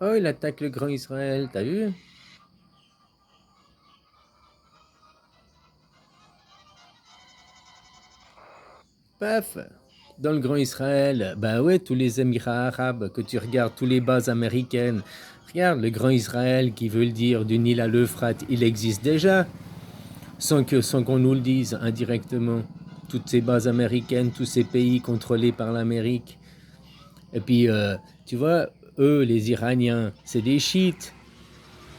Oh, il attaque le grand Israël, t'as vu? Paf! Dans le grand Israël, bah ouais, tous les Émirats arabes, que tu regardes, tous les bases américaines. Regarde, le grand Israël qui veut le dire du Nil à l'Euphrate, il existe déjà, sans qu'on nous le dise indirectement. Toutes ces bases américaines, tous ces pays contrôlés par l'Amérique. Et puis, tu vois, eux, les Iraniens, c'est des chiites.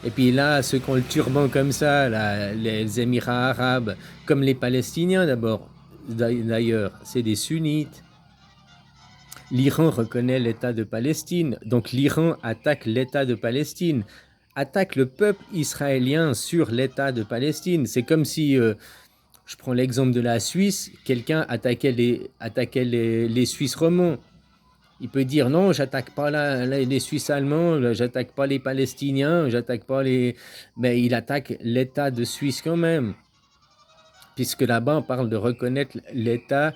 Et puis là, ceux qui ont le turban comme ça, là, les Émirats arabes, comme les Palestiniens d'abord, d'ailleurs, c'est des sunnites. L'Iran reconnaît l'État de Palestine, donc l'Iran attaque l'État de Palestine, attaque le peuple israélien sur l'État de Palestine. C'est comme si, je prends l'exemple de la Suisse, quelqu'un attaquait les Suisses romands. Il peut dire non, j'attaque pas les Suisses allemands, j'attaque pas les Palestiniens, j'attaque pas les. Mais il attaque l'État de Suisse quand même. Puisque là-bas, on parle de reconnaître l'État.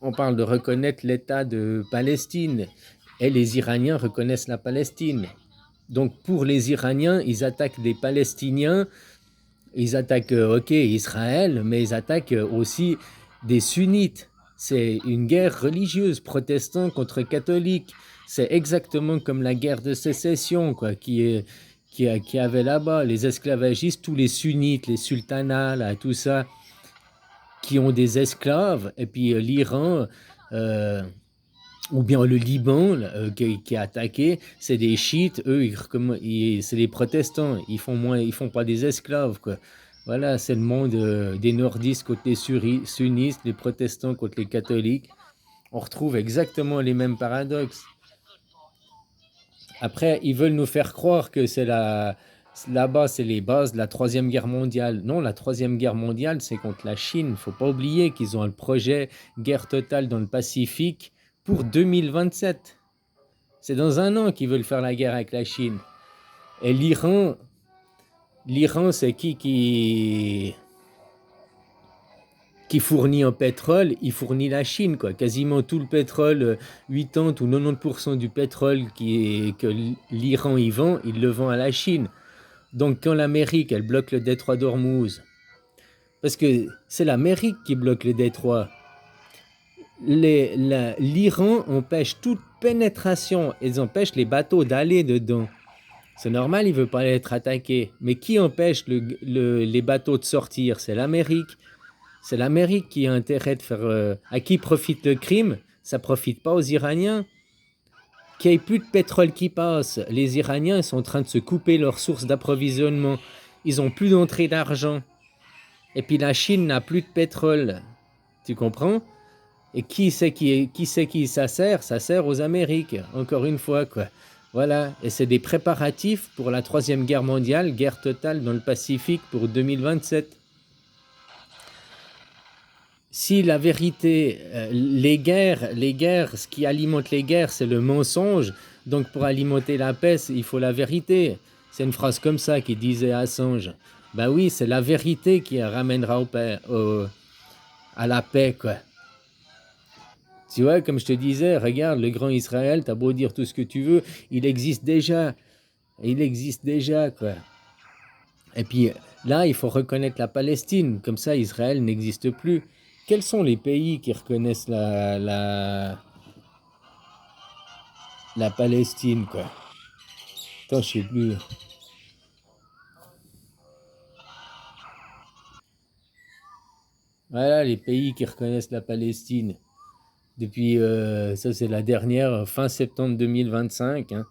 On parle de reconnaître l'État de Palestine. Et les Iraniens reconnaissent la Palestine. Donc pour les Iraniens, ils attaquent des Palestiniens, ils attaquent, ok, Israël, mais ils attaquent aussi des sunnites. C'est une guerre religieuse, protestants contre catholiques. C'est exactement comme la guerre de sécession, quoi, qui avait là-bas, les esclavagistes, tous les sunnites, les sultanats, là, tout ça, qui ont des esclaves, et puis l'Iran, euh, ou bien le Liban qui est attaqué, c'est des chiites, eux, c'est des protestants, ils font pas des esclaves, quoi. Voilà, c'est le monde des nordistes contre les sunnistes, les protestants contre les catholiques. On retrouve exactement les mêmes paradoxes. Après, ils veulent nous faire croire que là-bas, c'est les bases de la Troisième Guerre mondiale. Non, la Troisième Guerre mondiale, c'est contre la Chine. Faut pas oublier qu'ils ont un projet guerre totale dans le Pacifique pour 2027. C'est dans un an qu'ils veulent faire la guerre avec la Chine. Et l'Iran, c'est qui fournit en pétrole, il fournit la Chine, quoi. Quasiment tout le pétrole, 80 ou 90% du pétrole que l'Iran y vend, il le vend à la Chine. Donc quand l'Amérique, elle bloque le détroit d'Ormuz, parce que c'est l'Amérique qui bloque le détroit, l'Iran empêche toute pénétration, ils empêchent les bateaux d'aller dedans. C'est normal, il ne veut pas être attaqué. Mais qui empêche les bateaux de sortir? C'est l'Amérique. C'est l'Amérique qui a intérêt de faire. À qui profite le crime? Ça profite pas aux Iraniens. Qu'il n'y ait plus de pétrole qui passe. Les Iraniens sont en train de se couper leurs sources d'approvisionnement. Ils ont plus d'entrée d'argent. Et puis la Chine n'a plus de pétrole. Tu comprends? Et qui ça sert? Ça sert aux Amériques. Encore une fois, quoi. Voilà. Et c'est des préparatifs pour la Troisième Guerre mondiale, guerre totale dans le Pacifique pour 2027. Si la vérité, les guerres, ce qui alimente les guerres, c'est le mensonge. Donc pour alimenter la paix, il faut la vérité. C'est une phrase comme ça qu'il disait à Assange. Ben oui, c'est la vérité qui ramènera à la paix, quoi. Tu vois, comme je te disais, regarde, le grand Israël, t'as beau dire tout ce que tu veux, il existe déjà. Il existe déjà, quoi. Et puis là, il faut reconnaître la Palestine. Comme ça, Israël n'existe plus. Quels sont les pays qui reconnaissent la Palestine, quoi? Attends, je sais plus. Voilà, les pays qui reconnaissent la Palestine. Depuis, ça c'est la dernière, fin septembre 2025. Hein.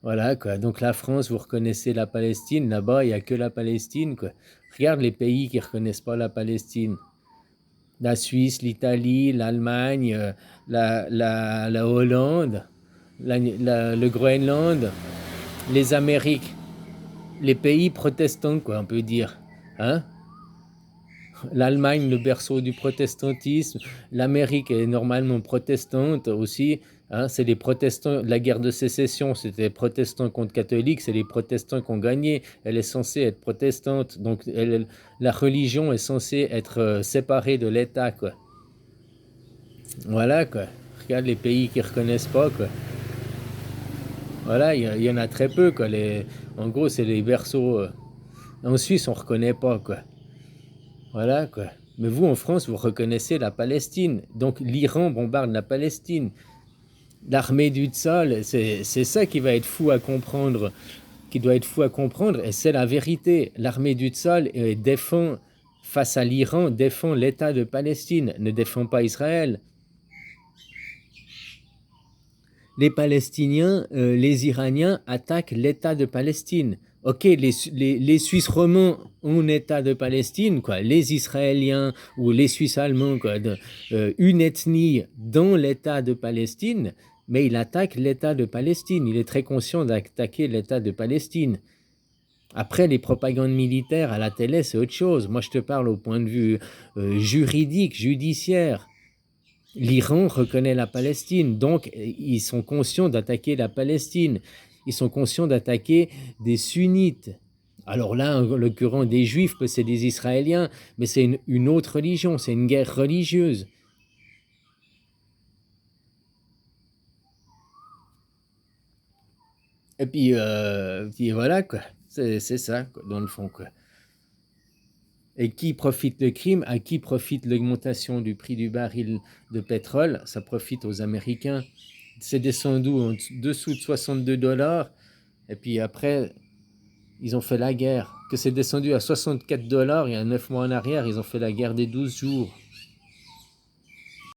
Voilà, quoi. Donc la France, vous reconnaissez la Palestine. Là-bas, il n'y a que la Palestine, quoi. Regarde les pays qui reconnaissent pas la Palestine. La Suisse, l'Italie, l'Allemagne, la Hollande, le Groenland, les Amériques, les pays protestants, quoi, on peut dire. Hein? L'Allemagne, le berceau du protestantisme, l'Amérique est normalement protestante aussi. Hein? C'est les protestants, la guerre de sécession, c'était les protestants contre catholiques, c'est les protestants qui ont gagné. Elle est censée être protestante, donc la religion est censée être séparée de l'État, quoi. Voilà, quoi. Regarde les pays qui reconnaissent pas, quoi. Voilà, il y en a très peu, quoi. En gros, c'est les berceaux. En Suisse, on ne reconnaît pas, quoi. Voilà, quoi. Mais vous, en France, vous reconnaissez la Palestine. Donc, l'Iran bombarde la Palestine. L'armée du Tzal, c'est ça qui va être fou à comprendre, qui doit être fou à comprendre, et c'est la vérité. L'armée du Tzal défend, face à l'Iran, défend l'État de Palestine, ne défend pas Israël. Les Palestiniens, les Iraniens attaquent l'État de Palestine. Ok, les Suisses romands ont un État de Palestine, quoi. Les Israéliens ou les Suisses allemands, quoi, une ethnie dans l'État de Palestine, mais il attaque l'État de Palestine. Il est très conscient d'attaquer l'État de Palestine. Après, les propagandes militaires à la télé, c'est autre chose. Moi, je te parle au point de vue juridique, judiciaire. L'Iran reconnaît la Palestine, donc ils sont conscients d'attaquer la Palestine. Ils sont conscients d'attaquer des sunnites. Alors là, en l'occurrence des juifs, c'est des Israéliens, mais c'est une autre religion, c'est une guerre religieuse. Et puis voilà, quoi. C'est ça, quoi, dans le fond, quoi. Et qui profite le crime? À qui profite l'augmentation du prix du baril de pétrole? Ça profite aux Américains. C'est descendu en dessous de 62 dollars. Et puis après, ils ont fait la guerre. Que c'est descendu à 64 dollars, il y a 9 mois en arrière, ils ont fait la guerre des 12 jours.